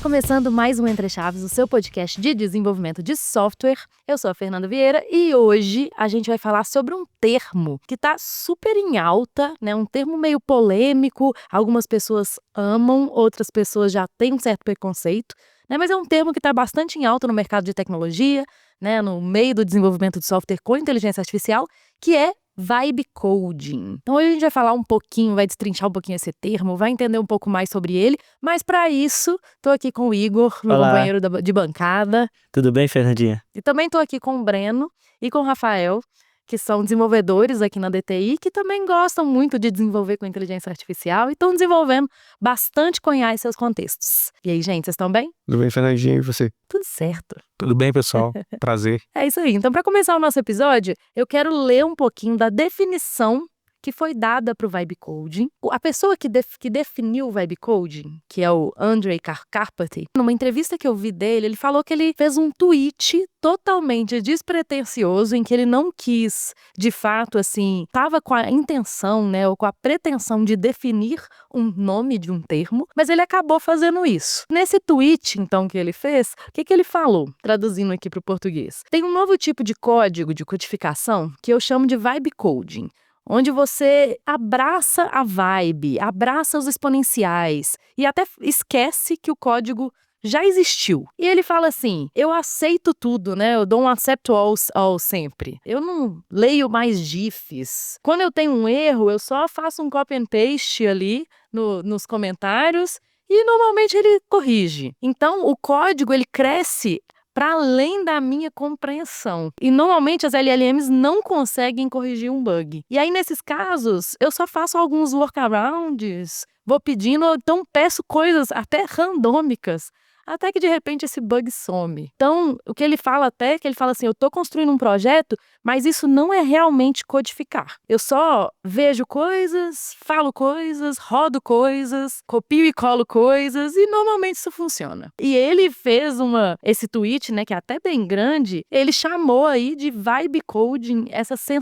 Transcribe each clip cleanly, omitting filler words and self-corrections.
começando mais um Entre Chaves, o seu podcast de desenvolvimento de software. Eu sou a Fernanda Vieira e hoje a gente vai falar sobre um termo que está super em alta, né? Um termo meio polêmico, algumas pessoas amam, outras pessoas já têm um certo preconceito, né? Mas é um termo que está bastante em alta no mercado de tecnologia, né? No meio do desenvolvimento de software com inteligência artificial, que é Vibe Coding. Então hoje a gente vai falar um pouquinho, vai destrinchar um pouquinho esse termo, vai entender um pouco mais sobre ele, mas para isso, tô aqui com o Igor, meu Olá. companheiro de bancada. Tudo bem, Fernandinha? E também tô aqui com o Breno e com o Rafael, que são desenvolvedores aqui na DTI, que também gostam muito de desenvolver com inteligência artificial e estão desenvolvendo bastante com IA em seus contextos. E aí, gente, vocês estão bem? Tudo bem, Fernandinha, e você? Tudo certo. Tudo bem, pessoal? Prazer. É isso aí. Então, para começar o nosso episódio, eu quero ler um pouquinho da definição que foi dada para o Vibe Coding. A pessoa que definiu o Vibe Coding, que é o Andrej Karpathy, numa entrevista que eu vi dele, ele falou que ele fez um tweet totalmente despretensioso, em que ele não quis, de fato, assim, estava com a intenção, né, ou com a pretensão de definir um nome de um termo, mas ele acabou fazendo isso. Nesse tweet, então, que ele fez, o que ele falou? Traduzindo aqui para o português. Tem um novo tipo de código de codificação que eu chamo de Vibe Coding, onde você abraça a vibe, abraça os exponenciais e até esquece que o código já existiu. E ele fala assim, eu aceito tudo, né? Eu dou um accept all sempre. Eu não leio mais GIFs. Quando eu tenho um erro, eu só faço um copy and paste ali nos comentários e normalmente ele corrige. Então, o código, ele cresce para além da minha compreensão. E normalmente as LLMs não conseguem corrigir um bug. E aí, nesses casos, eu só faço alguns workarounds, vou pedindo, ou então peço coisas até randômicas, até que de repente esse bug some. Então, o que ele fala até, que ele fala assim, eu estou construindo um projeto, mas isso não é realmente codificar. Eu só vejo coisas, falo coisas, rodo coisas, copio e colo coisas, e normalmente isso funciona. E ele fez esse tweet, né, que é até bem grande, ele chamou aí de Vibe Coding,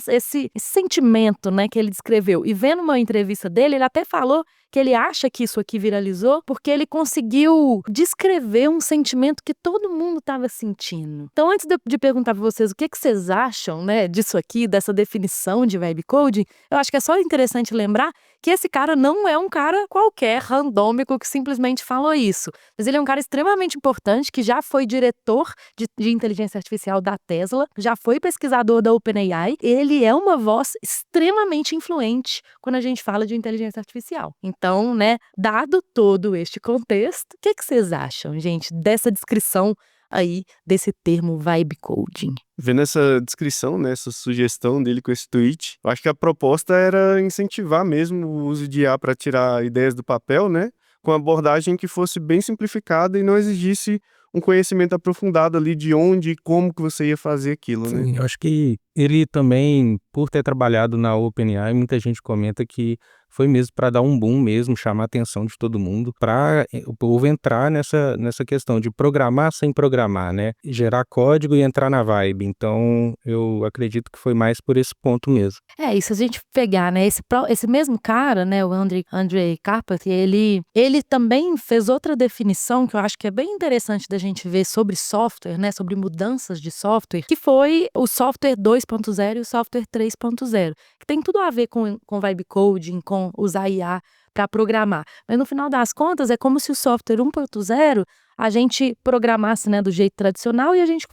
esse sentimento, né, que ele descreveu. E vendo uma entrevista dele, ele até falou que ele acha que isso aqui viralizou porque ele conseguiu descrever um sentimento que todo mundo estava sentindo. Então, antes de perguntar para vocês o que vocês acham, né, disso aqui, dessa definição de Vibe Coding, eu acho que é só interessante lembrar que esse cara não é um cara qualquer, randômico, que simplesmente falou isso. Mas ele é um cara extremamente importante, que já foi diretor de inteligência artificial da Tesla, já foi pesquisador da OpenAI. Ele é uma voz extremamente influente quando a gente fala de inteligência artificial. Então, né, dado todo este contexto, o que vocês acham, gente, dessa descrição aí desse termo Vibe Coding? Vendo essa descrição, né, essa sugestão dele com esse tweet, eu acho que a proposta era incentivar mesmo o uso de IA para tirar ideias do papel, né, com abordagem que fosse bem simplificada e não exigisse um conhecimento aprofundado ali de onde e como que você ia fazer aquilo, né? Sim, eu acho que ele também, por ter trabalhado na OpenAI, muita gente comenta que foi mesmo para dar um boom mesmo, chamar a atenção de todo mundo, para o povo entrar nessa questão de programar sem programar, né? Gerar código e entrar na vibe. Então, eu acredito que foi mais por esse ponto mesmo. E se a gente pegar, né, esse mesmo cara, né, o Andrej Karpathy, ele também fez outra definição que eu acho que é bem interessante da gente ver sobre software, né, sobre mudanças de software, que foi o software 2.0 e o software 3.0, que tem tudo a ver com Vibe Coding, com usar IA para programar. Mas no final das contas, é como se o software 1.0 a gente programasse, né, do jeito tradicional e a gente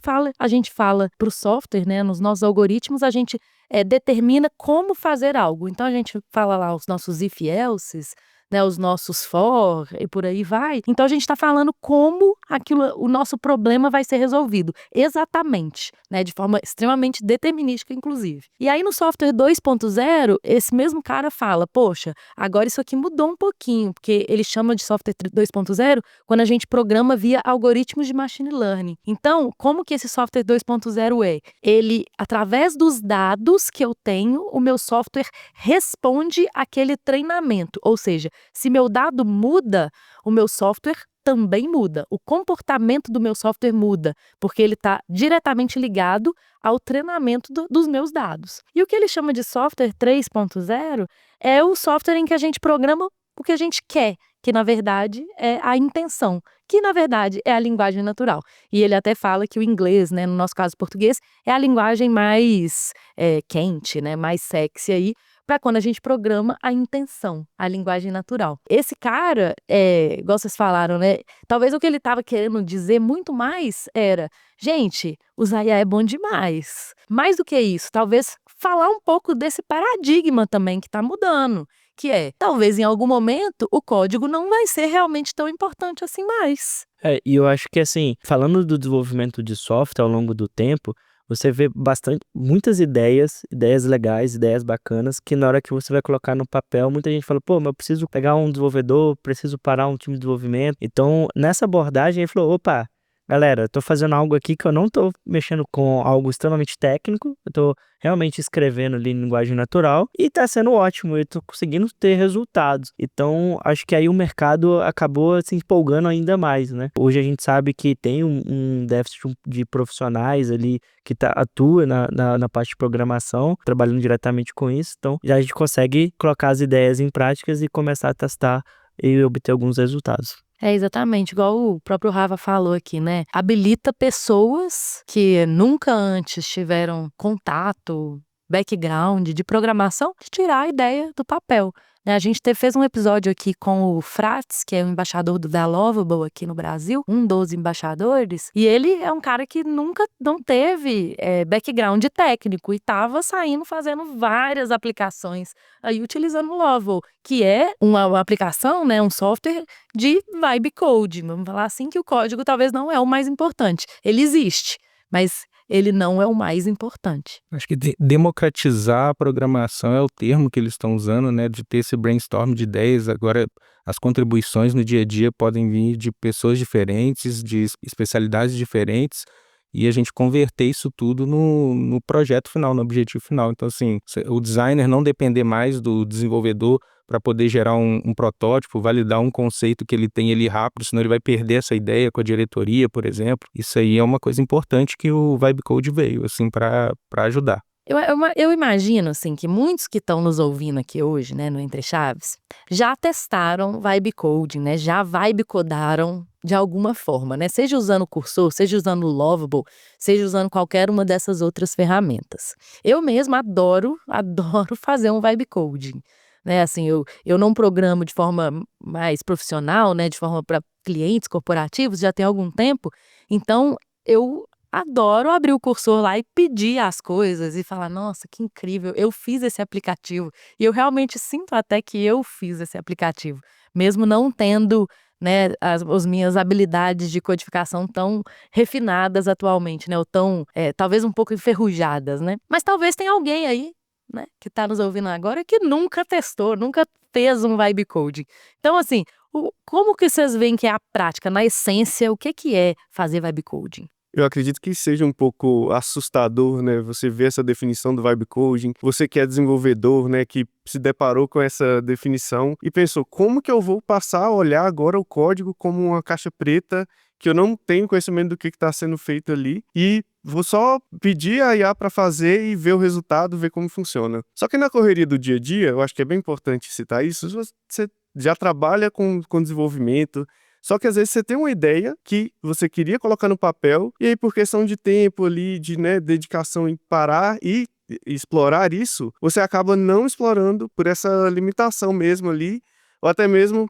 fala para o software, né, nos nossos algoritmos, a gente determina como fazer algo. Então a gente fala lá os nossos if-elses, né, os nossos for e por aí vai. Então a gente está falando como o nosso problema vai ser resolvido, exatamente, né, de forma extremamente determinística, inclusive. E aí no software 2.0, esse mesmo cara fala, poxa, agora isso aqui mudou um pouquinho, porque ele chama de software 2.0 quando a gente programa via algoritmos de machine learning. Então, como que esse software 2.0 é? Ele, através dos dados que eu tenho, o meu software responde àquele treinamento, ou seja, se meu dado muda, o meu software também muda. O comportamento do meu software muda, porque ele está diretamente ligado ao treinamento dos meus dados. E o que ele chama de software 3.0 é o software em que a gente programa o que a gente quer que na verdade é a intenção, que na verdade é a linguagem natural. E ele até fala que o inglês, né, no nosso caso português, é a linguagem mais quente, né, mais sexy aí, para quando a gente programa a intenção, a linguagem natural. Esse cara, igual vocês falaram, né, talvez o que ele estava querendo dizer muito mais era, gente, usar IA é bom demais. Mais do que isso, talvez falar um pouco desse paradigma também que está mudando, que talvez em algum momento o código não vai ser realmente tão importante assim mais. E eu acho que assim, falando do desenvolvimento de software ao longo do tempo, você vê muitas ideias legais, ideias bacanas, que na hora que você vai colocar no papel, muita gente fala, pô, mas eu preciso pegar um desenvolvedor, preciso parar um time de desenvolvimento. Então, nessa abordagem, ele falou, opa, galera, eu tô fazendo algo aqui que eu não tô mexendo com algo extremamente técnico, eu tô realmente escrevendo ali em linguagem natural e tá sendo ótimo, eu tô conseguindo ter resultados. Então, acho que aí o mercado acabou se empolgando ainda mais, né? Hoje a gente sabe que tem um déficit de profissionais ali que atua na parte de programação, trabalhando diretamente com isso. Então, já a gente consegue colocar as ideias em práticas e começar a testar e obter alguns resultados. Exatamente, igual o próprio Rafa falou aqui, né? Habilita pessoas que nunca antes tiveram contato, background de programação, de tirar a ideia do papel. A gente fez um episódio aqui com o Frats, que é o embaixador da Lovable aqui no Brasil, um dos embaixadores, e ele é um cara que nunca não teve background técnico e estava saindo fazendo várias aplicações aí utilizando o Lovable, que é uma aplicação, né, um software de vibe code. Vamos falar assim que o código talvez não é o mais importante. Ele existe, mas ele não é o mais importante. Acho que democratizar a programação é o termo que eles estão usando, né? De ter esse brainstorm de ideias. Agora, as contribuições no dia a dia podem vir de pessoas diferentes, de especialidades diferentes, e a gente converter isso tudo no projeto final, no objetivo final. Então, assim, o designer não depender mais do desenvolvedor para poder gerar um protótipo, validar um conceito que ele tem ali rápido, senão ele vai perder essa ideia com a diretoria, por exemplo. Isso aí é uma coisa importante que o Vibe Code veio, assim, para ajudar. Eu imagino, assim, que muitos que estão nos ouvindo aqui hoje, né, no Entre Chaves, já testaram vibe coding, né, já vibe codaram de alguma forma, né, seja usando o Cursor, seja usando o Lovable, seja usando qualquer uma dessas outras ferramentas. Eu mesma adoro fazer um vibe coding, né, assim, eu não programo de forma mais profissional, né, de forma para clientes corporativos, já tem algum tempo, então eu adoro abrir o cursor lá e pedir as coisas e falar, nossa, que incrível, eu fiz esse aplicativo. E eu realmente sinto até que eu fiz esse aplicativo, mesmo não tendo, né, as minhas habilidades de codificação tão refinadas atualmente, né, ou tão, talvez um pouco enferrujadas, né. Mas talvez tenha alguém aí, né, que está nos ouvindo agora que nunca testou, nunca fez um vibe coding. Então, assim, como que vocês veem que é a prática, na essência, o que é fazer vibe coding? Eu acredito que seja um pouco assustador, né, você ver essa definição do vibe coding, você que é desenvolvedor, né, que se deparou com essa definição e pensou, como que eu vou passar a olhar agora o código como uma caixa preta, que eu não tenho conhecimento do que está sendo feito ali, e vou só pedir a IA para fazer e ver o resultado, ver como funciona. Só que na correria do dia a dia, eu acho que é bem importante citar isso, você já trabalha com desenvolvimento, só que às vezes você tem uma ideia que você queria colocar no papel, e aí por questão de tempo ali, de dedicação em parar e explorar isso, você acaba não explorando por essa limitação mesmo ali, ou até mesmo,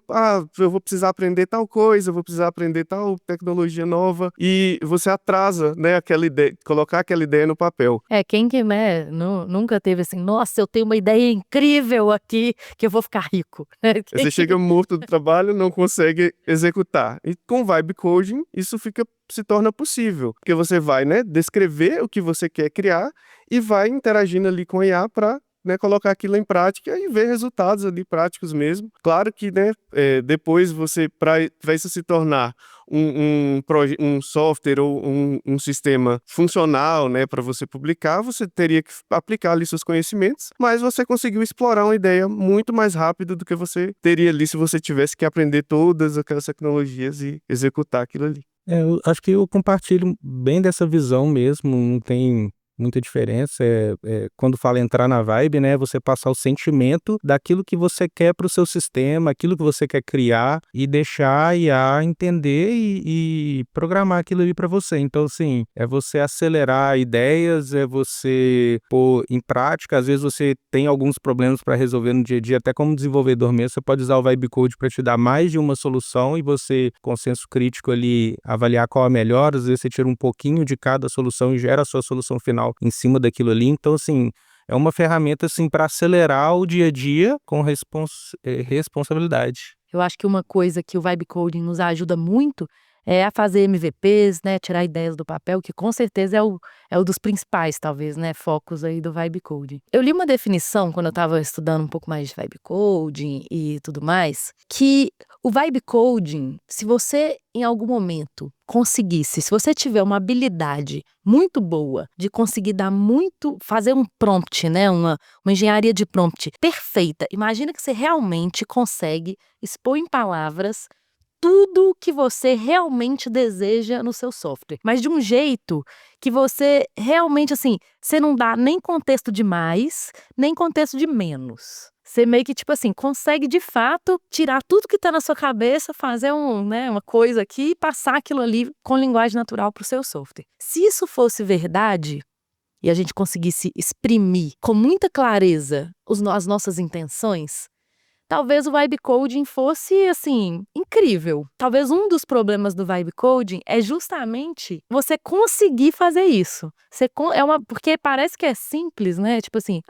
eu vou precisar aprender tal coisa, eu vou precisar aprender tal tecnologia nova, e você atrasa, né, aquela ideia, colocar aquela ideia no papel. Quem que, né, nunca teve assim, nossa, eu tenho uma ideia incrível aqui, que eu vou ficar rico. Você chega morto do trabalho, não consegue executar. E com vibe coding, isso se torna possível, porque você vai, né, descrever o que você quer criar e vai interagindo ali com a IA para colocar aquilo em prática e ver resultados ali práticos mesmo. Claro que, depois para isso se tornar um software ou um sistema funcional, né, para você publicar, você teria que aplicar ali seus conhecimentos, mas você conseguiu explorar uma ideia muito mais rápido do que você teria ali se você tivesse que aprender todas aquelas tecnologias e executar aquilo ali. Eu acho que eu compartilho bem dessa visão mesmo, não tem muita diferença. Quando fala entrar na vibe, né, você passar o sentimento daquilo que você quer para o seu sistema, aquilo que você quer criar e deixar a IA entender e programar aquilo ali para você. Então, assim, é você acelerar ideias, é você pôr em prática. Às vezes você tem alguns problemas para resolver no dia a dia, até como desenvolvedor mesmo, você pode usar o Vibe Code para te dar mais de uma solução e você, com senso crítico ali, avaliar qual é a melhor. Às vezes você tira um pouquinho de cada solução e gera a sua solução final em cima daquilo ali. Então, assim, é uma ferramenta assim para acelerar o dia a dia com responsabilidade. Eu acho que uma coisa que o Vibe Coding nos ajuda muito é a fazer MVPs, né, tirar ideias do papel, que com certeza é o dos principais, talvez, né, focos aí do Vibe Coding. Eu li uma definição quando eu estava estudando um pouco mais de Vibe Coding e tudo mais, que o Vibe Coding, se você em algum momento conseguisse, se você tiver uma habilidade muito boa de conseguir fazer um prompt, né, uma engenharia de prompt perfeita, imagina que você realmente consegue expor em palavras tudo que você realmente deseja no seu software, mas de um jeito que você realmente, assim, você não dá nem contexto de mais, nem contexto de menos. Você meio que, tipo assim, consegue de fato tirar tudo que tá na sua cabeça, fazer uma coisa aqui e passar aquilo ali com linguagem natural pro seu software. Se isso fosse verdade e a gente conseguisse exprimir com muita clareza as nossas intenções, talvez o Vibe Coding fosse, assim, incrível. Talvez um dos problemas do Vibe Coding é justamente você conseguir fazer isso. Porque parece que é simples, né? Tipo assim,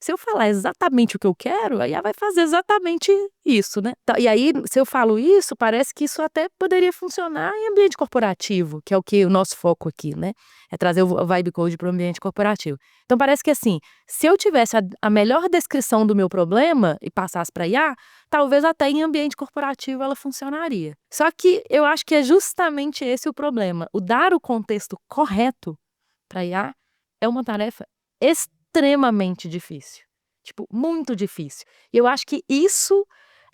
se eu falar exatamente o que eu quero, a IA vai fazer exatamente isso, né? E aí, se eu falo isso, parece que isso até poderia funcionar em ambiente corporativo, que é o nosso foco aqui, né? É trazer o Vibe Code para o ambiente corporativo. Então, parece que assim, se eu tivesse a melhor descrição do meu problema e passasse para IA, talvez até em ambiente corporativo ela funcionaria. Só que eu acho que é justamente esse o problema. O dar o contexto correto para IA é uma tarefa extremamente difícil. Tipo, muito difícil. E eu acho que isso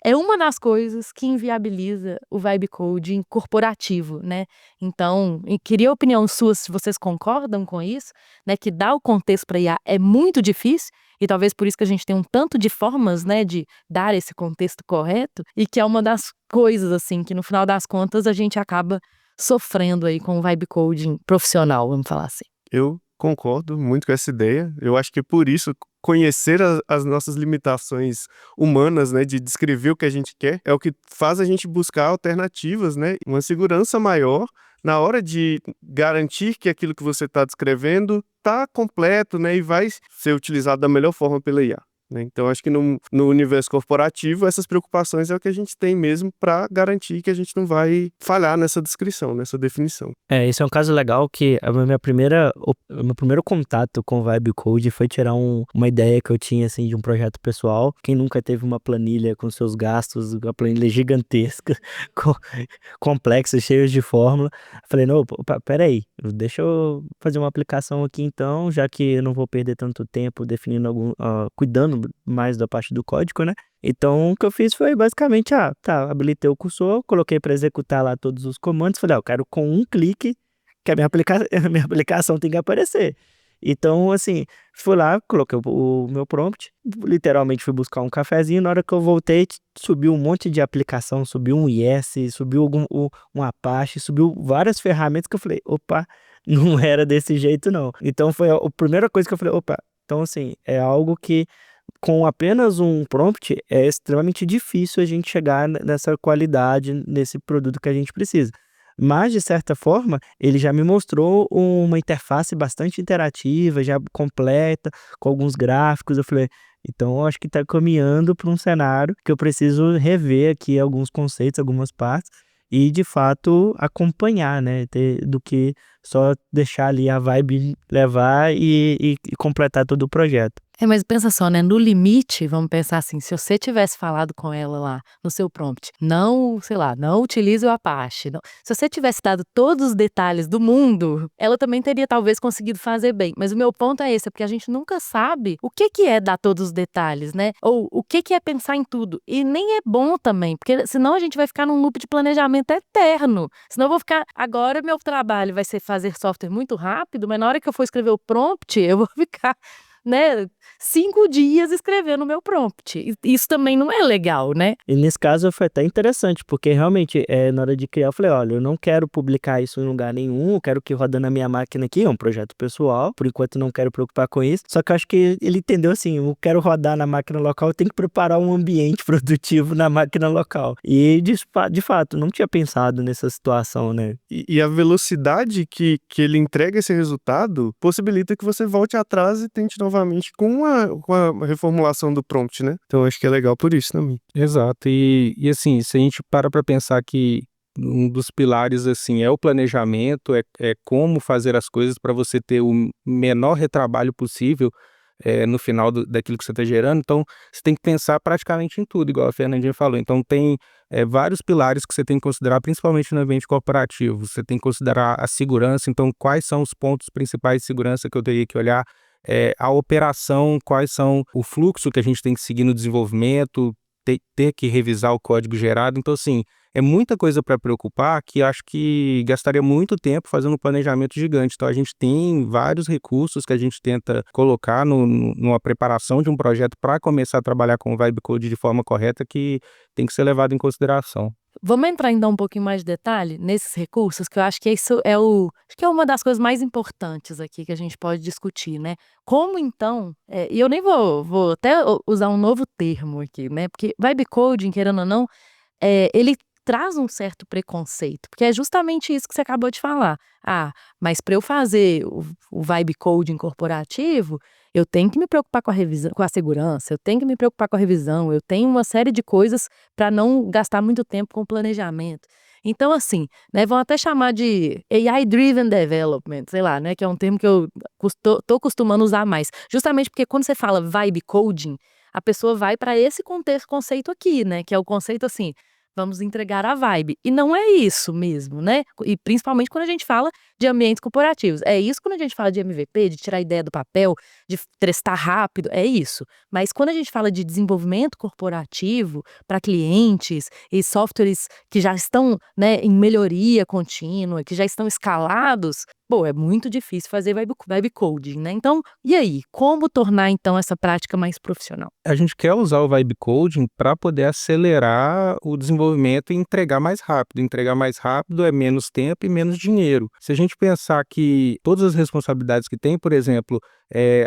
é uma das coisas que inviabiliza o Vibe Coding corporativo, né? Então, eu queria a opinião sua, se vocês concordam com isso, né? Que dar o contexto para IA é muito difícil, e talvez por isso que a gente tem um tanto de formas, né, de dar esse contexto correto, e que é uma das coisas, assim, que no final das contas a gente acaba sofrendo aí com o Vibe Coding profissional, vamos falar assim. Eu concordo muito com essa ideia. Eu acho que por isso conhecer as nossas limitações humanas, né, de descrever o que a gente quer, é o que faz a gente buscar alternativas, né, uma segurança maior na hora de garantir que aquilo que você está descrevendo está completo, né, e vai ser utilizado da melhor forma pela IA. Né? Então, acho que no universo corporativo, essas preocupações é o que a gente tem mesmo para garantir que a gente não vai falhar nessa descrição, nessa definição. Esse é um caso legal que o meu primeiro contato com o Vibe Code foi tirar uma ideia que eu tinha, assim, de um projeto pessoal. Quem nunca teve uma planilha com seus gastos, uma planilha gigantesca, complexa, cheia de fórmula. Falei, não, peraí, deixa eu fazer uma aplicação aqui então, já que eu não vou perder tanto tempo definindo cuidando mais da parte do código, né? Então, o que eu fiz foi basicamente, habilitei o cursor, coloquei para executar lá todos os comandos, falei, eu quero com um clique que a minha aplicação tem que aparecer. Então, assim, fui lá, coloquei o meu prompt, literalmente fui buscar um cafezinho, na hora que eu voltei, subiu um monte de aplicação, subiu um Yes, subiu um Apache, subiu várias ferramentas que eu falei, opa, não era desse jeito não. Então, foi a primeira coisa que eu falei, opa, então, assim, é algo que com apenas um prompt é extremamente difícil a gente chegar nessa qualidade, nesse produto que a gente precisa. Mas, de certa forma, ele já me mostrou uma interface bastante interativa, já completa, com alguns gráficos. Eu falei, então eu acho que está caminhando para um cenário que eu preciso rever aqui alguns conceitos, algumas partes, e de fato acompanhar, né? Do que só deixar ali a vibe levar e completar todo o projeto. Mas pensa só, né? No limite, vamos pensar assim, se você tivesse falado com ela lá no seu prompt, não, sei lá, não utilize o Apache. Se você tivesse dado todos os detalhes do mundo, ela também teria talvez conseguido fazer bem. Mas o meu ponto é esse, é porque a gente nunca sabe o que é dar todos os detalhes, né? Ou o que é pensar em tudo. E nem é bom também, porque senão a gente vai ficar num loop de planejamento eterno. Senão eu vou ficar, agora meu trabalho vai ser fazer software muito rápido, mas na hora que eu for escrever o prompt, eu vou ficar, né, 5 dias escrevendo o meu prompt. Isso também não é legal, né? E nesse caso foi até interessante, porque realmente, na hora de criar, eu falei, olha, eu não quero publicar isso em lugar nenhum, eu quero que roda na minha máquina aqui, é um projeto pessoal, por enquanto não quero preocupar com isso, só que eu acho que ele entendeu assim, eu quero rodar na máquina local, eu tenho que preparar um ambiente produtivo na máquina local. E de fato, não tinha pensado nessa situação, né? E a velocidade que ele entrega esse resultado possibilita que você volte atrás e tente novamente com a reformulação do prompt, né? Então acho que é legal por isso também. Exato. E assim, se a gente para pensar que um dos pilares assim é o planejamento, é como fazer as coisas para você ter o menor retrabalho possível no final daquilo que você está gerando, então você tem que pensar praticamente em tudo, igual a Fernandinha falou. Então tem vários pilares que você tem que considerar, principalmente no ambiente corporativo. Você tem que considerar a segurança, então quais são os pontos principais de segurança que eu teria que olhar, a operação, quais são o fluxo que a gente tem que seguir no desenvolvimento, ter que revisar o código gerado. Então, assim, é muita coisa para preocupar que acho que gastaria muito tempo fazendo um planejamento gigante. Então, a gente tem vários recursos que a gente tenta colocar numa preparação de um projeto para começar a trabalhar com o Vibe Code de forma correta que tem que ser levado em consideração. Vamos entrar então um pouquinho mais de detalhe nesses recursos, que eu acho que isso acho que é uma das coisas mais importantes aqui que a gente pode discutir, né? Como então, e eu nem vou até usar um novo termo aqui, né? Porque vibe coding, querendo ou não, ele traz um certo preconceito, porque é justamente isso que você acabou de falar. Ah, mas para eu fazer o vibe coding corporativo, eu tenho que me preocupar com a revisão, com a segurança, eu tenho que me preocupar com a revisão, eu tenho uma série de coisas para não gastar muito tempo com o planejamento. Então, assim, né, vão até chamar de AI-driven development, sei lá, né, que é um termo que eu tô costumando usar mais. Justamente porque quando você fala vibe coding, a pessoa vai para esse conceito aqui, né, que é o conceito assim, vamos entregar a vibe. E não é isso mesmo, né? E principalmente quando a gente fala de ambientes corporativos. É isso quando a gente fala de MVP, de tirar a ideia do papel, de testar rápido, é isso. Mas quando a gente fala de desenvolvimento corporativo para clientes e softwares que já estão, né, em melhoria contínua, que já estão escalados, pô, é muito difícil fazer vibe coding, né? Então, e aí? Como tornar, então, essa prática mais profissional? A gente quer usar o vibe coding para poder acelerar o desenvolvimento e entregar mais rápido. Entregar mais rápido é menos tempo e menos dinheiro. Se a gente pensar que todas as responsabilidades que tem, por exemplo,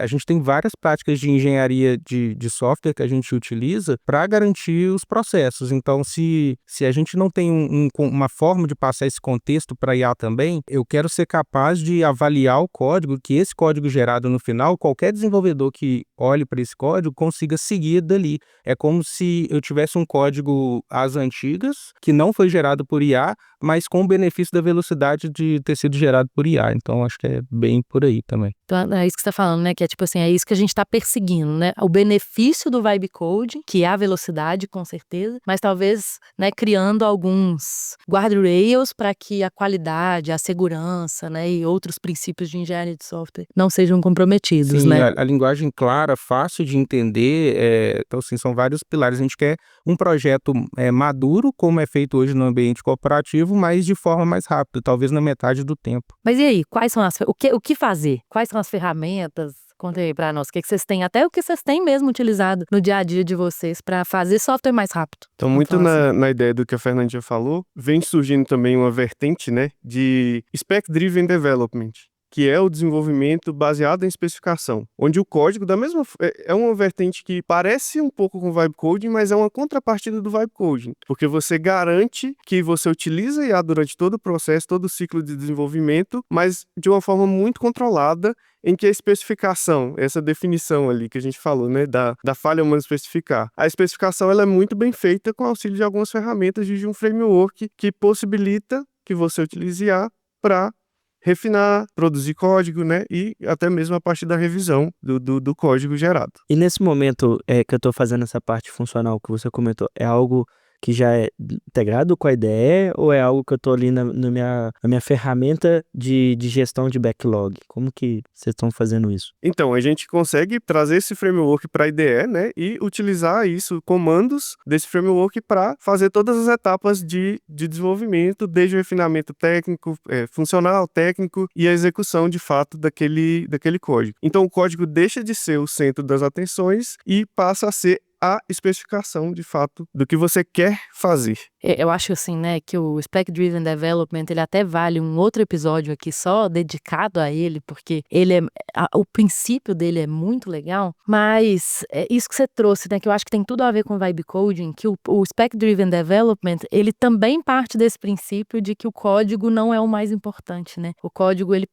a gente tem várias práticas de engenharia de software que a gente utiliza para garantir os processos. Então, se a gente não tem uma forma de passar esse contexto para IA também, eu quero ser capaz de avaliar o código, que esse código gerado no final, qualquer desenvolvedor que olhe para esse código consiga seguir dali. É como se eu tivesse um código às antigas, que não foi gerado por IA, mas com o benefício da velocidade de ter sido gerado por IA. Então, acho que é bem por aí também. Então, é isso que você está falando, né? Que é tipo assim, é isso que a gente está perseguindo, né? O benefício do vibe coding, que é a velocidade, com certeza, mas talvez, né, criando alguns guardrails para que a qualidade, a segurança, né, e outros princípios de engenharia de software não sejam comprometidos, Sim, né? a linguagem clara, fácil de entender, então, assim, são vários pilares. A gente quer um projeto maduro, como é feito hoje no ambiente corporativo, mas de forma mais rápida, talvez na metade do tempo. Mas e aí, quais são o que fazer? Quais são as ferramentas? Conta aí pra nós, o que vocês têm, até o que vocês têm mesmo utilizado no dia a dia de vocês para fazer software mais rápido. Então, Vamos muito falar assim. na ideia do que a Fernandinha falou, vem surgindo também uma vertente, né, de Spec-Driven Development, que é o desenvolvimento baseado em especificação, onde o código é uma vertente que parece um pouco com o Vibe Coding, mas é uma contrapartida do Vibe Coding, porque você garante que você utiliza IA durante todo o processo, todo o ciclo de desenvolvimento, mas de uma forma muito controlada, em que a especificação, essa definição ali que a gente falou, né, da falha humana especificar, a especificação ela é muito bem feita com auxílio de algumas ferramentas de um framework que possibilita que você utilize IA para refinar, produzir código, né? E até mesmo a partir da revisão do código gerado. E nesse momento que eu estou fazendo essa parte funcional que você comentou, é algo que já é integrado com a IDE ou é algo que eu estou ali na minha ferramenta de gestão de backlog? Como que vocês estão fazendo isso? Então, a gente consegue trazer esse framework para a IDE, né? E utilizar isso, comandos desse framework para fazer todas as etapas de desenvolvimento, desde o refinamento técnico, funcional, técnico e a execução de fato daquele código. Então, o código deixa de ser o centro das atenções e passa a ser a especificação, de fato, do que você quer fazer. Eu acho assim, né, que o Spec Driven Development, ele até vale um outro episódio aqui só dedicado a ele, porque o princípio dele é muito legal, mas é isso que você trouxe, né, que eu acho que tem tudo a ver com Vibe Coding, que o Spec Driven Development, ele também parte desse princípio de que o código não é o mais importante, né? O código, ele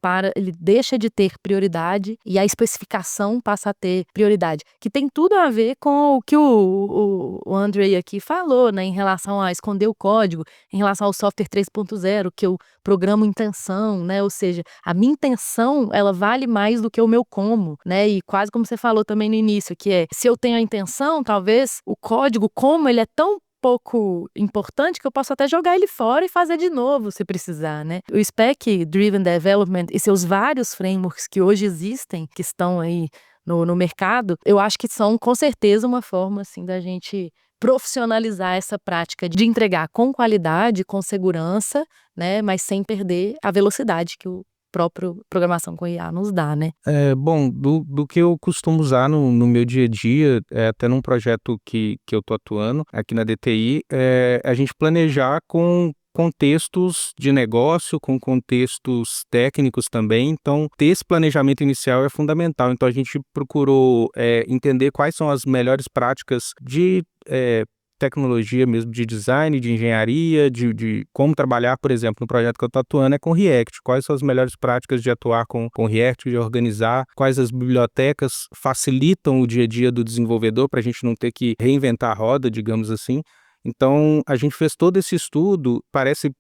deixa de ter prioridade e a especificação passa a ter prioridade, que tem tudo a ver com o que o Andrei aqui falou, né, em relação a esconder o código, em relação ao software 3.0, que eu programo intenção, né, ou seja, a minha intenção, ela vale mais do que o meu como, né, e quase como você falou também no início, que se eu tenho a intenção, talvez o código, como ele é tão pouco importante que eu posso até jogar ele fora e fazer de novo se precisar, né? O Spec Driven Development e seus vários frameworks que hoje existem, que estão aí no mercado, eu acho que são com certeza uma forma assim da gente profissionalizar essa prática de entregar com qualidade, com segurança, né, mas sem perder a velocidade que o próprio programação com IA nos dá, né? Bom, do que eu costumo usar no meu dia a dia, até num projeto que eu tô atuando aqui na DTI, a gente planejar com contextos de negócio, com contextos técnicos também. Então, ter esse planejamento inicial é fundamental. Então, a gente procurou entender quais são as melhores práticas de tecnologia mesmo, de design, de engenharia, de como trabalhar, por exemplo, no projeto que eu estou atuando é com React. Quais são as melhores práticas de atuar com React, de organizar, quais as bibliotecas facilitam o dia a dia do desenvolvedor para a gente não ter que reinventar a roda, digamos assim. Então, a gente fez todo esse estudo, parece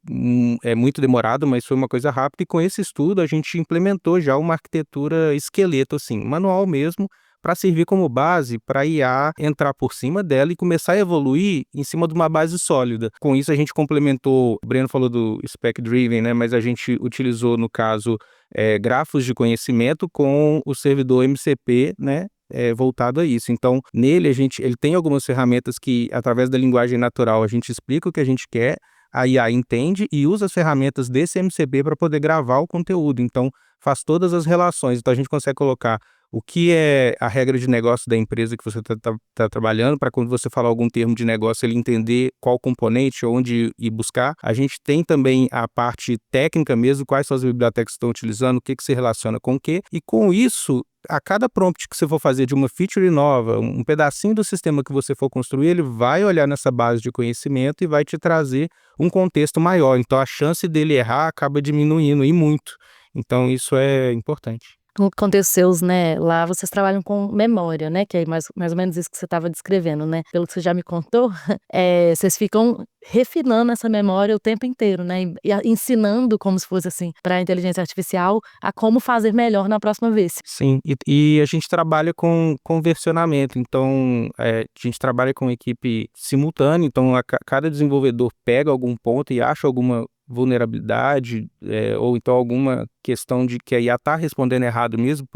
muito demorado, mas foi uma coisa rápida, e com esse estudo a gente implementou já uma arquitetura esqueleto, assim, manual mesmo, para servir como base para a IA entrar por cima dela e começar a evoluir em cima de uma base sólida. Com isso a gente complementou, o Breno falou do Spec Driven, né, mas a gente utilizou, no caso, grafos de conhecimento com o servidor MCP, né, voltado a isso. Então, nele ele tem algumas ferramentas que, através da linguagem natural, a gente explica o que a gente quer, a IA entende e usa as ferramentas desse MCP para poder gravar o conteúdo. Então, faz todas as relações. Então, a gente consegue colocar o que é a regra de negócio da empresa que você está trabalhando, para quando você falar algum termo de negócio, ele entender qual componente, onde ir buscar. A gente tem também a parte técnica mesmo, quais são as bibliotecas que estão utilizando, o que se relaciona com o quê. E com isso, a cada prompt que você for fazer de uma feature nova, um pedacinho do sistema que você for construir, ele vai olhar nessa base de conhecimento e vai te trazer um contexto maior. Então, a chance dele errar acaba diminuindo e muito. Então, isso é importante. No contexto seus, né, lá vocês trabalham com memória, né, que é mais ou menos isso que você estava descrevendo, né, pelo que você já me contou, vocês ficam refinando essa memória o tempo inteiro, né, e ensinando como se fosse assim, para a inteligência artificial, a como fazer melhor na próxima vez. Sim, e a gente trabalha com versionamento, então a gente trabalha com equipe simultânea, então cada desenvolvedor pega algum ponto e acha alguma vulnerabilidade, ou então alguma questão de que a IA está respondendo errado mesmo,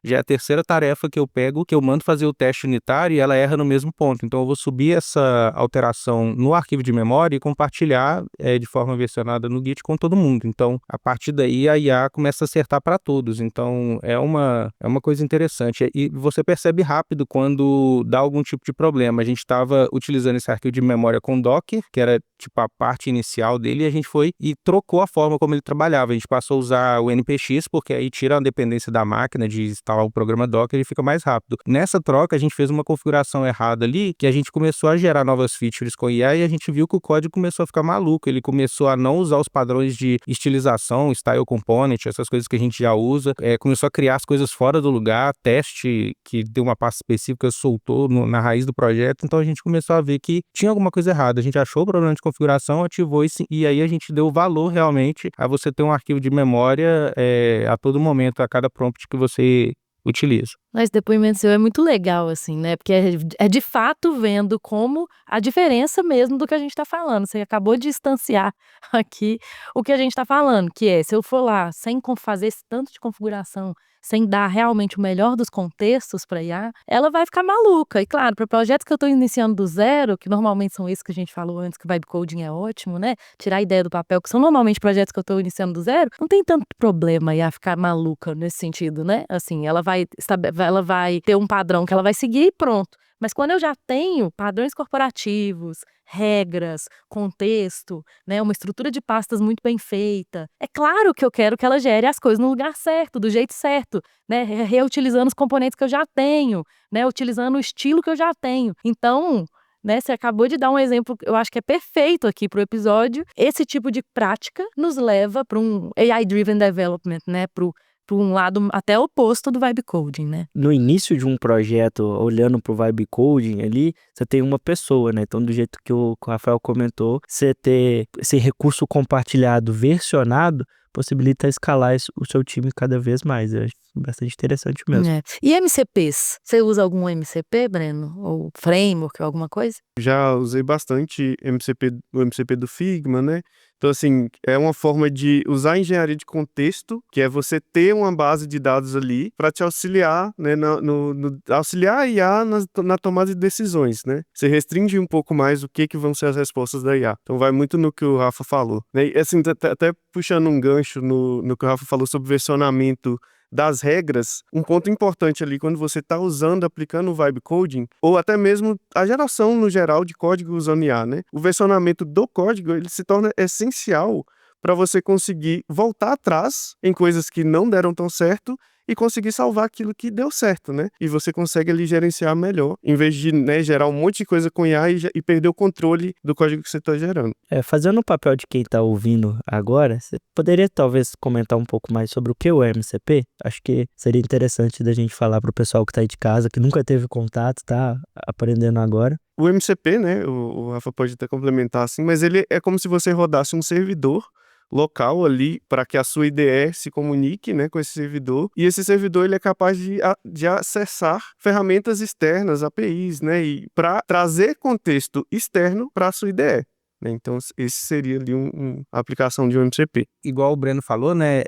já é a terceira tarefa que eu pego, que eu mando fazer o teste unitário e ela erra no mesmo ponto. Então eu vou subir essa alteração no arquivo de memória e compartilhar de forma versionada no Git com todo mundo. Então, a partir daí a IA começa a acertar para todos. Então, é uma coisa interessante. E você percebe rápido quando dá algum tipo de problema. A gente estava utilizando esse arquivo de memória com Docker, que era tipo a parte inicial dele, e a gente foi e trocou a forma como ele trabalhava. A gente passou a usar o NPX, porque aí tira a dependência da máquina de instalar o programa Docker e fica mais rápido. Nessa troca, a gente fez uma configuração errada ali, que a gente começou a gerar novas features com IA e a gente viu que o código começou a ficar maluco. Ele começou a não usar os padrões de estilização, style component, essas coisas que a gente já usa. Começou a criar as coisas fora do lugar, teste que deu uma pasta específica, soltou na raiz do projeto. Então a gente começou a ver que tinha alguma coisa errada. A gente achou o problema de configuração, ativou e aí a gente deu valor realmente a você ter um arquivo de memória melhora a todo momento, a cada prompt que você utiliza. Mas depoimento seu é muito legal, assim, né? Porque é de fato vendo como a diferença mesmo do que a gente está falando. Você acabou de instanciar aqui o que a gente está falando, que é, se eu for lá sem fazer esse tanto de configuração, sem dar realmente o melhor dos contextos para IA, ela vai ficar maluca. E claro, para projetos que eu estou iniciando do zero, que normalmente são esses que a gente falou antes, que o vibe coding é ótimo, né? Tirar a ideia do papel, que são normalmente projetos que eu estou iniciando do zero, não tem tanto problema IA ficar maluca nesse sentido, né? Assim, ela vai ter um padrão que ela vai seguir e pronto. Mas quando eu já tenho padrões corporativos, regras, contexto, né, uma estrutura de pastas muito bem feita, é claro que eu quero que ela gere as coisas no lugar certo, do jeito certo, né, reutilizando os componentes que eu já tenho, né, utilizando o estilo que eu já tenho. Então, né, você acabou de dar um exemplo, eu acho que é perfeito aqui para o episódio. Esse tipo de prática nos leva para um AI-driven development, né, para um lado até oposto do vibe coding, né? No início de um projeto, olhando pro vibe coding ali, você tem uma pessoa, né? Então, do jeito que o Rafael comentou, você ter esse recurso compartilhado, versionado, possibilita escalar o seu time cada vez mais. Eu acho bastante interessante mesmo. É. E MCPs? Você usa algum MCP, Breno? Ou framework, ou alguma coisa? Já usei bastante o MCP do Figma, né? Então, assim, é uma forma de usar a engenharia de contexto, que é você ter uma base de dados ali para te auxiliar, né, auxiliar a IA na tomada de decisões, né? Você restringe um pouco mais o que vão ser as respostas da IA. Então, vai muito no que o Rafa falou, né? E, assim, até puxando um gancho no que o Rafa falou sobre versionamento das regras, um ponto importante ali quando você está aplicando o vibe coding, ou até mesmo a geração no geral de código usando IA, né? O versionamento do código, ele se torna essencial para você conseguir voltar atrás em coisas que não deram tão certo e conseguir salvar aquilo que deu certo, né? E você consegue ali gerenciar melhor, em vez de, né, gerar um monte de coisa com IA e perder o controle do código que você está gerando. Fazendo o papel de quem está ouvindo agora, você poderia talvez comentar um pouco mais sobre o que é o MCP? Acho que seria interessante da gente falar para o pessoal que está aí de casa, que nunca teve contato, tá aprendendo agora. O MCP, né, o Rafa pode até complementar assim, mas ele é como se você rodasse um servidor local ali para que a sua IDE se comunique, né, com esse servidor, e esse servidor ele é capaz de acessar ferramentas externas, APIs, né, e para trazer contexto externo para a sua IDE. Então, esse seria ali a aplicação de um MCP. Igual o Breno falou, né,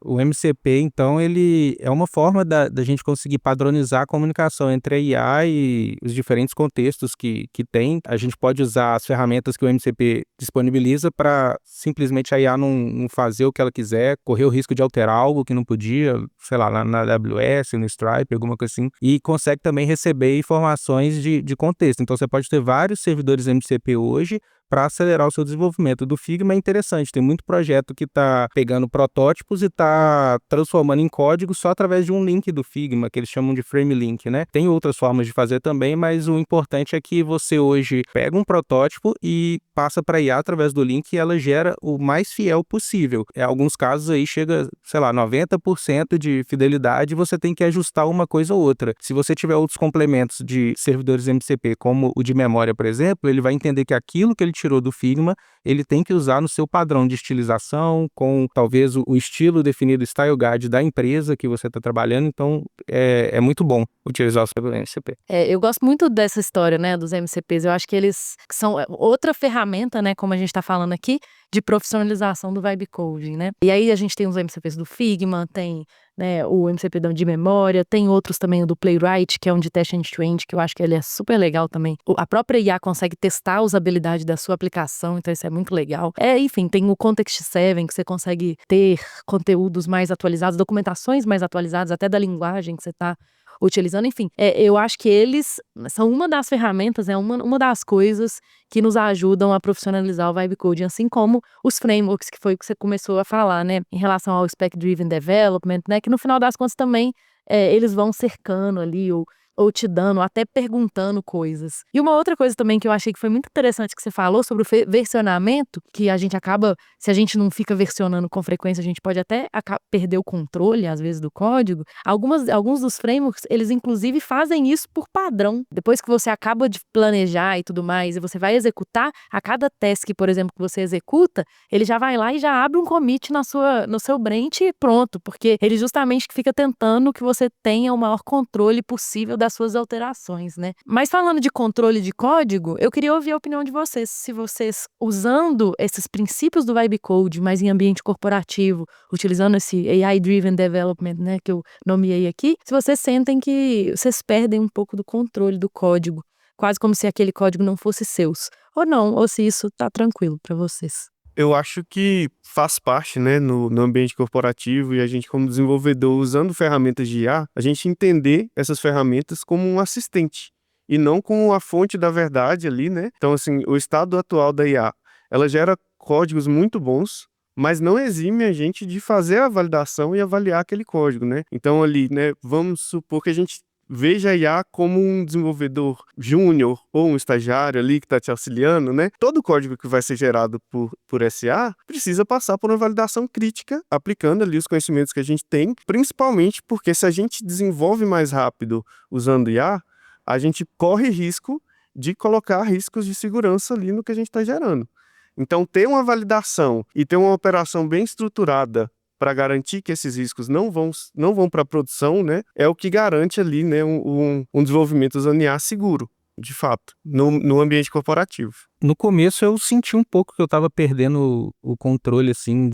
o MCP, então, ele é uma forma da gente conseguir padronizar a comunicação entre a IA e os diferentes contextos que tem. A gente pode usar as ferramentas que o MCP disponibiliza para simplesmente a IA não fazer o que ela quiser, correr o risco de alterar algo que não podia, sei lá, na AWS, no Stripe, alguma coisa assim, e consegue também receber informações de contexto. Então, você pode ter vários servidores MCP hoje para acelerar o seu desenvolvimento. Do Figma é interessante, tem muito projeto que está pegando protótipos e está transformando em código só através de um link do Figma, que eles chamam de frame link, né? Tem outras formas de fazer também, mas o importante é que você hoje pega um protótipo e passa para IA através do link e ela gera o mais fiel possível. Em alguns casos aí chega, sei lá, 90% de fidelidade e você tem que ajustar uma coisa ou outra. Se você tiver outros complementos de servidores MCP, como o de memória, por exemplo, ele vai entender que aquilo que ele tirou do Figma, ele tem que usar no seu padrão de estilização, com talvez o estilo definido, style guide da empresa que você está trabalhando. Então, é muito bom utilizar o seu MCP. Eu gosto muito dessa história, né, dos MCPs. Eu acho que eles são outra ferramenta, né, como a gente está falando aqui, de profissionalização do vibe coding, né? E aí a gente tem os MCPs do Figma, tem, né, o MCP de memória, tem outros também, o do Playwright, que é um de teste end-to-end, que eu acho que ele é super legal também. A própria IA consegue testar a usabilidade da sua aplicação, então isso é muito legal. Enfim, tem o Context 7, que você consegue ter conteúdos mais atualizados, documentações mais atualizadas, até da linguagem que você está utilizando, enfim. Eu acho que eles são uma das ferramentas, uma das coisas que nos ajudam a profissionalizar o vibe coding, assim como os frameworks, que foi o que você começou a falar, né, em relação ao Spec Driven Development, né, que no final das contas também eles vão cercando ali ou te dando, ou até perguntando coisas. E uma outra coisa também que eu achei que foi muito interessante que você falou sobre o versionamento, que a gente acaba, se a gente não fica versionando com frequência, a gente pode até perder o controle, às vezes, do código. Alguns dos frameworks, eles inclusive fazem isso por padrão. Depois que você acaba de planejar e tudo mais, e você vai executar, a cada task, por exemplo, que você executa, ele já vai lá e já abre um commit no seu branch e pronto, porque ele justamente fica tentando que você tenha o maior controle possível das suas alterações, né? Mas falando de controle de código, eu queria ouvir a opinião de vocês. Se vocês, usando esses princípios do Vibe Code, mas em ambiente corporativo, utilizando esse AI-Driven Development, né, que eu nomeei aqui, se vocês sentem que vocês perdem um pouco do controle do código, quase como se aquele código não fosse seus, ou não, ou se isso tá tranquilo para vocês. Eu acho que faz parte, né, no ambiente corporativo e a gente como desenvolvedor usando ferramentas de IA, a gente entender essas ferramentas como um assistente e não como a fonte da verdade ali, né? Então, assim, o estado atual da IA, ela gera códigos muito bons, mas não exime a gente de fazer a validação e avaliar aquele código, né? Então, ali, né, vamos supor que a gente veja a IA como um desenvolvedor júnior ou um estagiário ali que está te auxiliando, né? Todo código que vai ser gerado por SA precisa passar por uma validação crítica, aplicando ali os conhecimentos que a gente tem, principalmente porque se a gente desenvolve mais rápido usando IA, a gente corre risco de colocar riscos de segurança ali no que a gente está gerando. Então, ter uma validação e ter uma operação bem estruturada para garantir que esses riscos não vão para a produção, né, é o que garante ali, né, um desenvolvimento usando IA seguro, de fato, no ambiente corporativo. No começo eu senti um pouco que eu estava perdendo o controle, assim,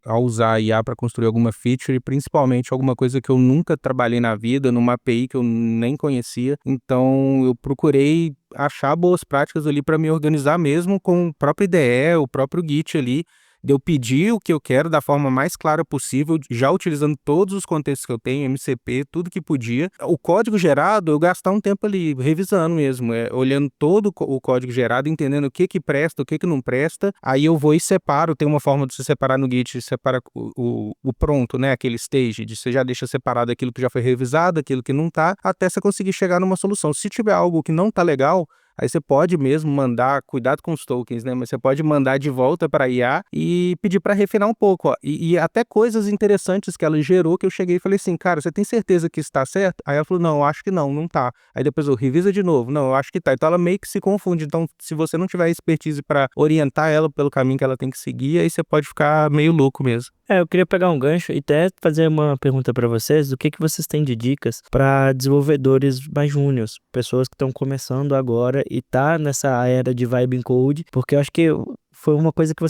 ao usar a IA para construir alguma feature, e principalmente alguma coisa que eu nunca trabalhei na vida, numa API que eu nem conhecia. Então eu procurei achar boas práticas ali para me organizar mesmo com o próprio IDE, o próprio Git ali, de eu pedir o que eu quero da forma mais clara possível, já utilizando todos os contextos que eu tenho, MCP, tudo que podia. O código gerado, eu gastar um tempo ali revisando mesmo, olhando todo o código gerado, entendendo o que presta, o que não presta. Aí eu vou e separo, tem uma forma de você separar no Git, separa o pronto, né, aquele stage, de você já deixa separado aquilo que já foi revisado, aquilo que não tá, até você conseguir chegar numa solução. Se tiver algo que não tá legal, aí você pode mesmo mandar, cuidado com os tokens, né? Mas você pode mandar de volta para a IA e pedir para refinar um pouco, ó. E até coisas interessantes que ela gerou, que eu cheguei e falei assim, cara, você tem certeza que isso tá certo? Aí ela falou, não, eu acho que não tá. Aí depois eu revisa de novo, não, eu acho que tá. Então ela meio que se confunde. Então, se você não tiver expertise para orientar ela pelo caminho que ela tem que seguir, aí você pode ficar meio louco mesmo. Eu queria pegar um gancho e até fazer uma pergunta para vocês, do que vocês têm de dicas para desenvolvedores mais júniores, pessoas que estão começando agora e tá nessa era de Vibe Code, porque eu acho que foi uma coisa que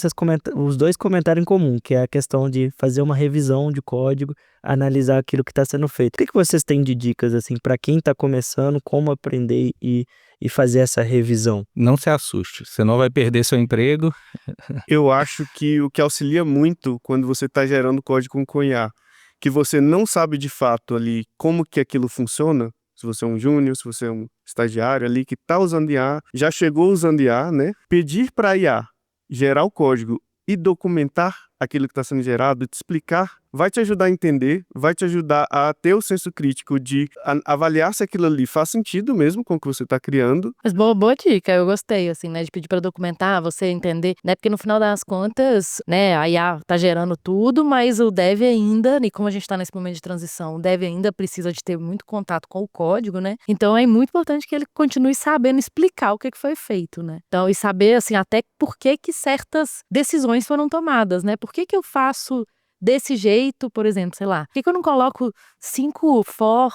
os dois comentaram em comum, que é a questão de fazer uma revisão de código, analisar aquilo que está sendo feito. O que vocês têm de dicas assim para quem está começando, como aprender e fazer essa revisão? Não se assuste, você não vai perder seu emprego. Eu acho que o que auxilia muito quando você está gerando código com IA, que você não sabe de fato ali como que aquilo funciona, se você é um júnior, se você é um estagiário ali que está usando IA, já chegou usando IA, né? Pedir para a IA gerar o código e documentar aquilo que está sendo gerado, te explicar, vai te ajudar a entender, vai te ajudar a ter o senso crítico de avaliar se aquilo ali faz sentido mesmo com o que você está criando. Mas boa dica, eu gostei, assim, né, de pedir para documentar, você entender, né, porque no final das contas, né, a IA tá gerando tudo, mas o dev ainda, e como a gente tá nesse momento de transição, o dev ainda precisa de ter muito contato com o código, né, então é muito importante que ele continue sabendo explicar o que foi feito, né, então, e saber, assim, até por que certas decisões foram tomadas, né, por que eu faço desse jeito, por exemplo, sei lá, por que eu não coloco 5 for,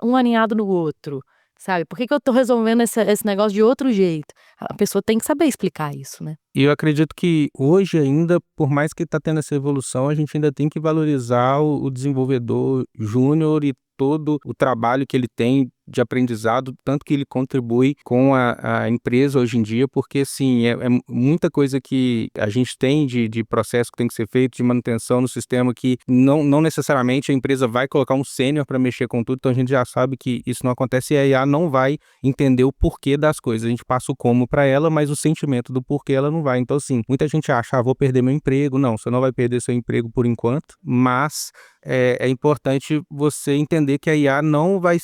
um aninhado no outro, sabe? Por que eu tô resolvendo esse negócio de outro jeito? A pessoa tem que saber explicar isso, né? E eu acredito que hoje ainda, por mais que tá tendo essa evolução, a gente ainda tem que valorizar o desenvolvedor júnior e todo o trabalho que ele tem de aprendizado, tanto que ele contribui com a empresa hoje em dia, porque assim, é muita coisa que a gente tem de processo que tem que ser feito, de manutenção no sistema, que não necessariamente a empresa vai colocar um sênior para mexer com tudo, então a gente já sabe que isso não acontece e a IA não vai entender o porquê das coisas. A gente passa o como para ela, mas o sentimento do porquê ela não vai. Então assim, muita gente acha, vou perder meu emprego. Não, você não vai perder seu emprego por enquanto, mas é importante você entender que a IA não vai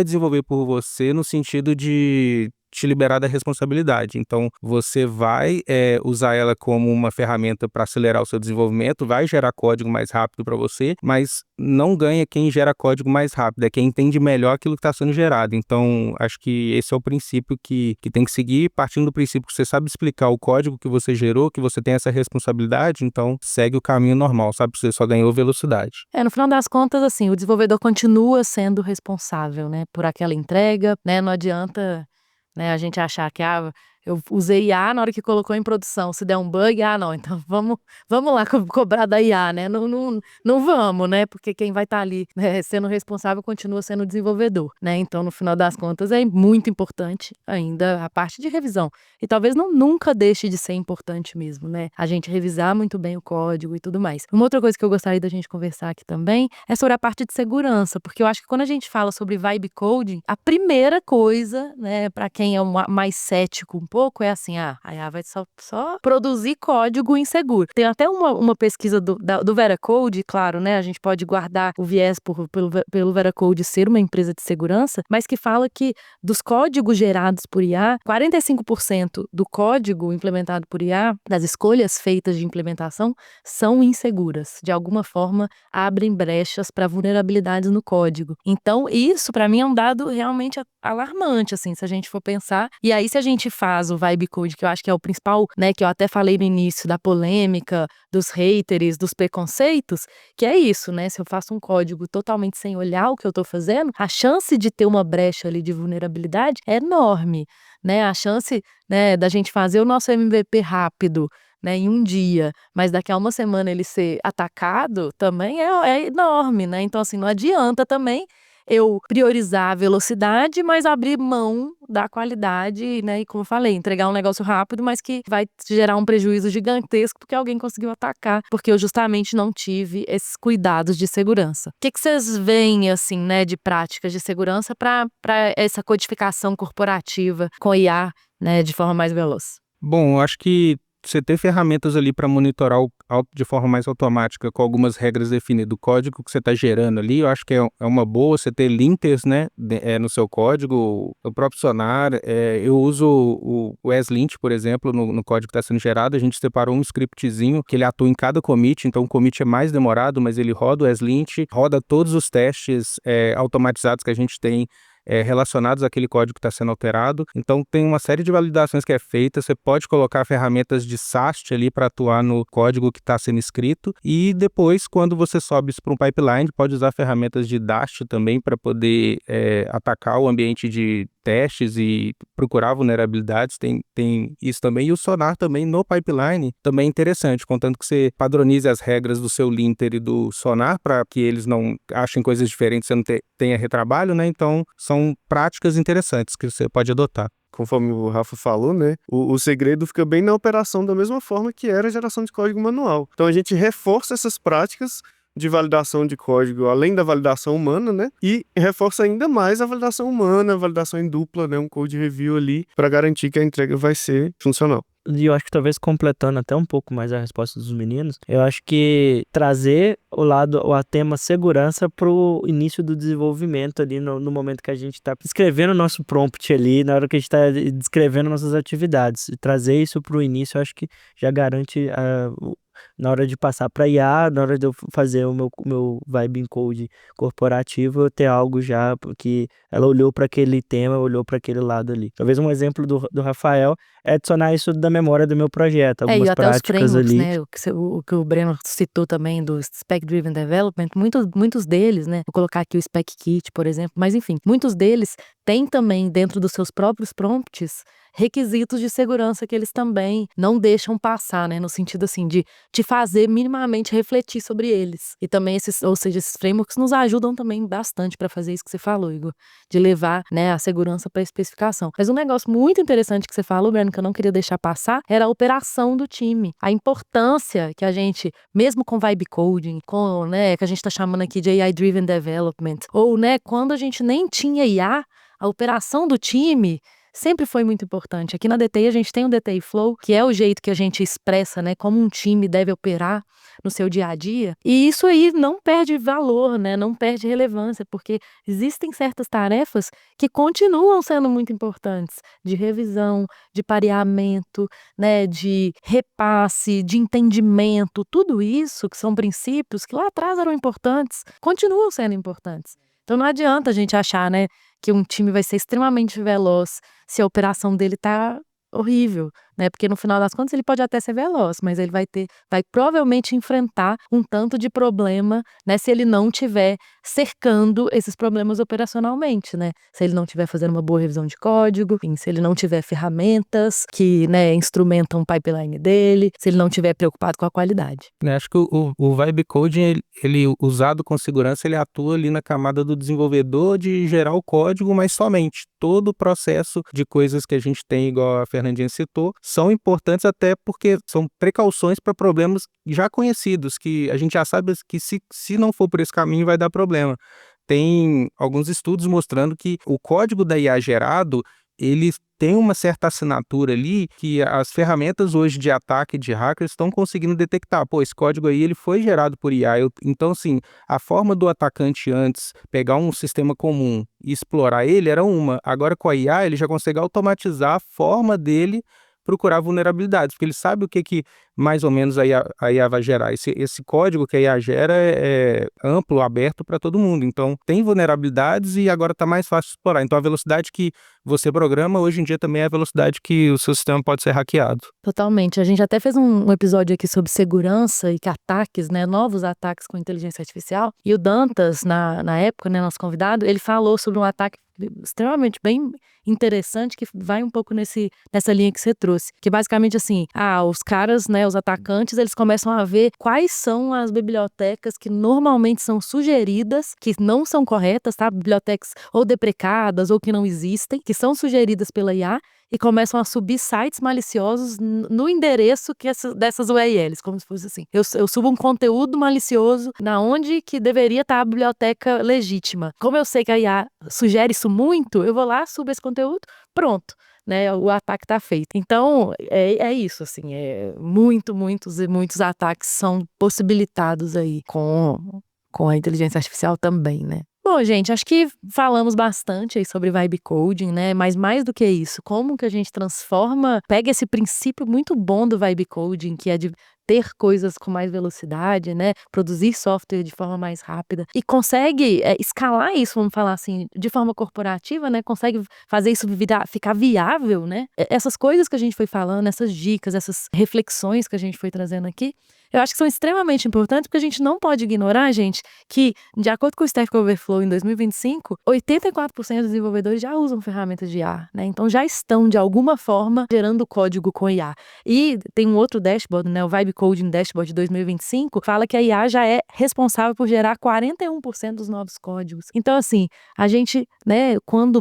desenvolver por você no sentido de te liberar da responsabilidade. Então, você vai usar ela como uma ferramenta para acelerar o seu desenvolvimento, vai gerar código mais rápido para você, mas não ganha quem gera código mais rápido, é quem entende melhor aquilo que está sendo gerado. Então, acho que esse é o princípio que tem que seguir, partindo do princípio que você sabe explicar o código que você gerou, que você tem essa responsabilidade, então segue o caminho normal, sabe? Você só ganhou velocidade. No final das contas, assim, o desenvolvedor continua sendo responsável, né, por aquela entrega, né? Não adianta, né, a gente achar que eu usei IA na hora que colocou em produção, se der um bug, não, então vamos lá cobrar da IA, né? Não vamos, né? Porque quem vai estar ali, né, sendo responsável continua sendo o desenvolvedor, né? Então, no final das contas, é muito importante ainda a parte de revisão. E talvez nunca deixe de ser importante mesmo, né? A gente revisar muito bem o código e tudo mais. Uma outra coisa que eu gostaria da gente conversar aqui também é sobre a parte de segurança, porque eu acho que quando a gente fala sobre vibe coding, a primeira coisa, né, para quem é mais cético um pouco, é assim, a IA vai só produzir código inseguro. Tem até uma pesquisa do Veracode, claro, né, a gente pode guardar o viés pelo Veracode ser uma empresa de segurança, mas que fala que dos códigos gerados por IA, 45% do código implementado por IA, das escolhas feitas de implementação, são inseguras. De alguma forma, abrem brechas para vulnerabilidades no código. Então, isso, para mim, é um dado realmente alarmante, assim, se a gente for pensar. E aí, se a gente faz o vibe code, que eu acho que é o principal, né, que eu até falei no início da polêmica, dos haters, dos preconceitos, que é isso, né? Se eu faço um código totalmente sem olhar o que eu tô fazendo, a chance de ter uma brecha ali de vulnerabilidade é enorme, né? A chance, né, da gente fazer o nosso MVP rápido, né, em um dia, mas daqui a uma semana ele ser atacado também é enorme, né? Então, assim, não adianta também eu priorizar a velocidade, mas abrir mão da qualidade, né? E como eu falei, entregar um negócio rápido, mas que vai gerar um prejuízo gigantesco porque alguém conseguiu atacar, porque eu justamente não tive esses cuidados de segurança. O que vocês veem, assim, né, de práticas de segurança para essa codificação corporativa com IA, né, de forma mais veloz? Bom, eu acho que você ter ferramentas ali para monitorar de forma mais automática, com algumas regras definidas do código que você está gerando ali, eu acho que é uma boa você ter linters, né, no seu código, o próprio Sonar. Eu uso o ESLint, por exemplo, no código que está sendo gerado. A gente separou um scriptzinho que ele atua em cada commit, então o commit é mais demorado, mas ele roda o ESLint, roda todos os testes automatizados que a gente tem relacionados àquele código que está sendo alterado. Então tem uma série de validações que é feita. Você pode colocar ferramentas de SAST ali para atuar no código que está sendo escrito, e depois, quando você sobe isso para um pipeline, pode usar ferramentas de DAST também para poder atacar o ambiente de testes e procurar vulnerabilidades. Tem isso também. E o Sonar também no pipeline também é interessante, contanto que você padronize as regras do seu linter e do Sonar para que eles não achem coisas diferentes, você não tenha retrabalho, né? Então são práticas interessantes que você pode adotar. Conforme o Rafa falou, né, o segredo fica bem na operação da mesma forma que era a geração de código manual. Então a gente reforça essas práticas de validação de código, além da validação humana, né, e reforça ainda mais a validação humana, a validação em dupla, né, um code review ali, para garantir que a entrega vai ser funcional. E eu acho que talvez completando até um pouco mais a resposta dos meninos, eu acho que trazer o tema segurança pro início do desenvolvimento ali no momento que a gente está escrevendo o nosso prompt ali, na hora que a gente está descrevendo nossas atividades. E trazer isso pro início, eu acho que já garante na hora de passar para IA, na hora de eu fazer o meu vibe encode corporativo, eu ter algo já, porque ela olhou para aquele tema, olhou para aquele lado ali. Talvez um exemplo do Rafael é adicionar isso da memória do meu projeto, algumas E até os práticas frameworks, ali. né, o que o Breno citou também do Spec Driven Development, muitos deles, né, vou colocar aqui o Spec Kit, por exemplo, mas enfim, muitos deles têm também dentro dos seus próprios prompts requisitos de segurança que eles também não deixam passar, né, no sentido assim de te fazer minimamente refletir sobre eles. E também esses frameworks nos ajudam também bastante para fazer isso que você falou, Igor, de levar, né, a segurança para a especificação. Mas um negócio muito interessante que você falou, Breno, que eu não queria deixar passar, era a operação do time. A importância que a gente, mesmo com vibe coding, com, né, que a gente está chamando aqui de AI Driven Development, ou, né, quando a gente nem tinha IA, a operação do time sempre foi muito importante. Aqui na DTI a gente tem o DTI Flow, que é o jeito que a gente expressa, né, como um time deve operar no seu dia a dia. E isso aí não perde valor, né, não perde relevância, porque existem certas tarefas que continuam sendo muito importantes, de revisão, de pareamento, né, de repasse, de entendimento, tudo isso que são princípios que lá atrás eram importantes, continuam sendo importantes. Então não adianta a gente achar, né, que um time vai ser extremamente veloz se a operação dele tá horrível, né? Porque no final das contas ele pode até ser veloz, mas ele vai provavelmente enfrentar um tanto de problema, né, se ele não tiver cercando esses problemas operacionalmente, né? Se ele não tiver fazendo uma boa revisão de código, enfim, se ele não tiver ferramentas que, né, instrumentam o pipeline dele, se ele não tiver preocupado com a qualidade. Acho que o Vibe Coding, ele usado com segurança, ele atua ali na camada do desenvolvedor de gerar o código, mas somente. Todo o processo de coisas que a gente tem, igual a Fernandinha citou, são importantes até porque são precauções para problemas já conhecidos, que a gente já sabe que se não for por esse caminho vai dar problema. Tem alguns estudos mostrando que o código da IA gerado, ele tem uma certa assinatura ali que as ferramentas hoje de ataque de hackers estão conseguindo detectar. Pô, esse código aí ele foi gerado por IA. Então, assim, a forma do atacante antes pegar um sistema comum e explorar ele era uma. Agora, com a IA, ele já consegue automatizar a forma dele procurar vulnerabilidades, porque ele sabe o que mais ou menos a IA vai gerar. Esse código que a IA gera é amplo, aberto para todo mundo. Então, tem vulnerabilidades e agora está mais fácil de explorar. Então, a velocidade que você programa, hoje em dia, também é a velocidade que o seu sistema pode ser hackeado. Totalmente. A gente até fez um episódio aqui sobre segurança e que ataques, né, novos ataques com inteligência artificial. E o Dantas, na época, né, nosso convidado, ele falou sobre um ataque extremamente bem interessante que vai um pouco nessa linha que você trouxe. Que basicamente assim, os caras, né, os atacantes, eles começam a ver quais são as bibliotecas que normalmente são sugeridas, que não são corretas, tá? Bibliotecas ou deprecadas ou que não existem, que são sugeridas pela IA, e começam a subir sites maliciosos no endereço dessas URLs, como se fosse assim. Eu subo um conteúdo malicioso na onde que deveria estar a biblioteca legítima. Como eu sei que a IA sugere isso muito, eu vou lá, subo esse conteúdo, pronto, né? O ataque está feito. Então, é isso, assim, muitos ataques são possibilitados aí com a inteligência artificial também, né? Bom, gente, acho que falamos bastante aí sobre Vibe Coding, né? Mas mais do que isso, como que a gente pega esse princípio muito bom do Vibe Coding, que é de ter coisas com mais velocidade, né? Produzir software de forma mais rápida e consegue escalar isso, vamos falar assim, de forma corporativa, né? Consegue fazer isso ficar viável, né? Essas coisas que a gente foi falando, essas dicas, essas reflexões que a gente foi trazendo aqui, eu acho que são extremamente importantes porque a gente não pode ignorar, gente, que de acordo com o Stack Overflow em 2025, 84% dos desenvolvedores já usam ferramentas de IA, né? Então já estão de alguma forma gerando código com IA. E tem um outro dashboard, né? O Vibe Coding Dashboard de 2025 fala que a IA já é responsável por gerar 41% dos novos códigos. Então, assim, a gente, né,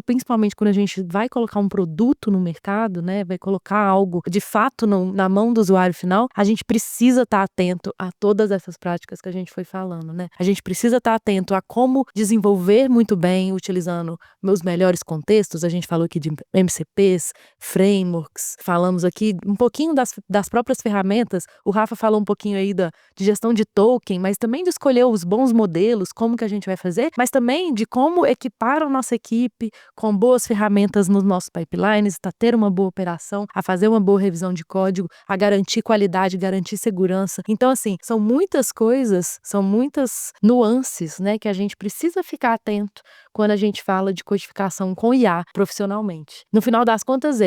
principalmente quando a gente vai colocar um produto no mercado, né, vai colocar algo de fato na mão do usuário final, a gente precisa estar atento a todas essas práticas que a gente foi falando, né? A gente precisa estar atento a como desenvolver muito bem, utilizando os melhores contextos. A gente falou aqui de MCPs, frameworks, falamos aqui um pouquinho das próprias ferramentas. O Rafa falou um pouquinho aí de gestão de token, mas também de escolher os bons modelos, como que a gente vai fazer, mas também de como equipar a nossa equipe com boas ferramentas nos nossos pipelines, a ter uma boa operação, a fazer uma boa revisão de código, a garantir qualidade, garantir segurança. Então, assim, são muitas coisas, são muitas nuances, né, que a gente precisa ficar atento quando a gente fala de codificação com IA profissionalmente. No final das contas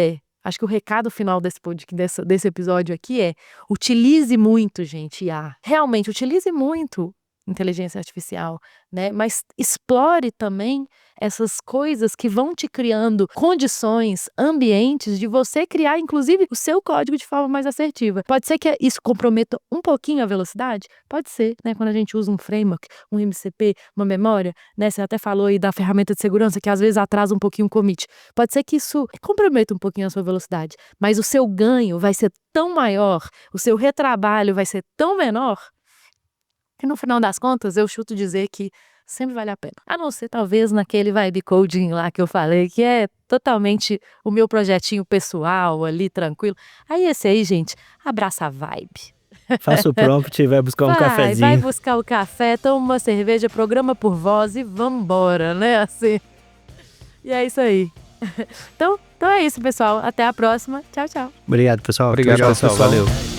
acho que o recado final desse episódio aqui utilize muito, gente, IA. Realmente, utilize muito inteligência artificial, né? Mas explore também essas coisas que vão te criando condições, ambientes de você criar, inclusive, o seu código de forma mais assertiva. Pode ser que isso comprometa um pouquinho a velocidade? Pode ser, né? Quando a gente usa um framework, um MCP, uma memória, né? Você até falou aí da ferramenta de segurança que às vezes atrasa um pouquinho o commit. Pode ser que isso comprometa um pouquinho a sua velocidade, mas o seu ganho vai ser tão maior, o seu retrabalho vai ser tão menor, que no final das contas, eu chuto dizer que sempre vale a pena. A não ser, talvez, naquele vibe coding lá que eu falei, que é totalmente o meu projetinho pessoal ali, tranquilo. Aí esse aí, gente, abraça a vibe. Faça o prompt e vai buscar um Vai cafezinho. buscar o café, toma uma cerveja, programa por voz e vambora, né? Assim. E é isso aí. Então é isso, pessoal. Até a próxima. Tchau, tchau. Obrigado, pessoal. Obrigado, Legal, pessoal. pessoal. Valeu.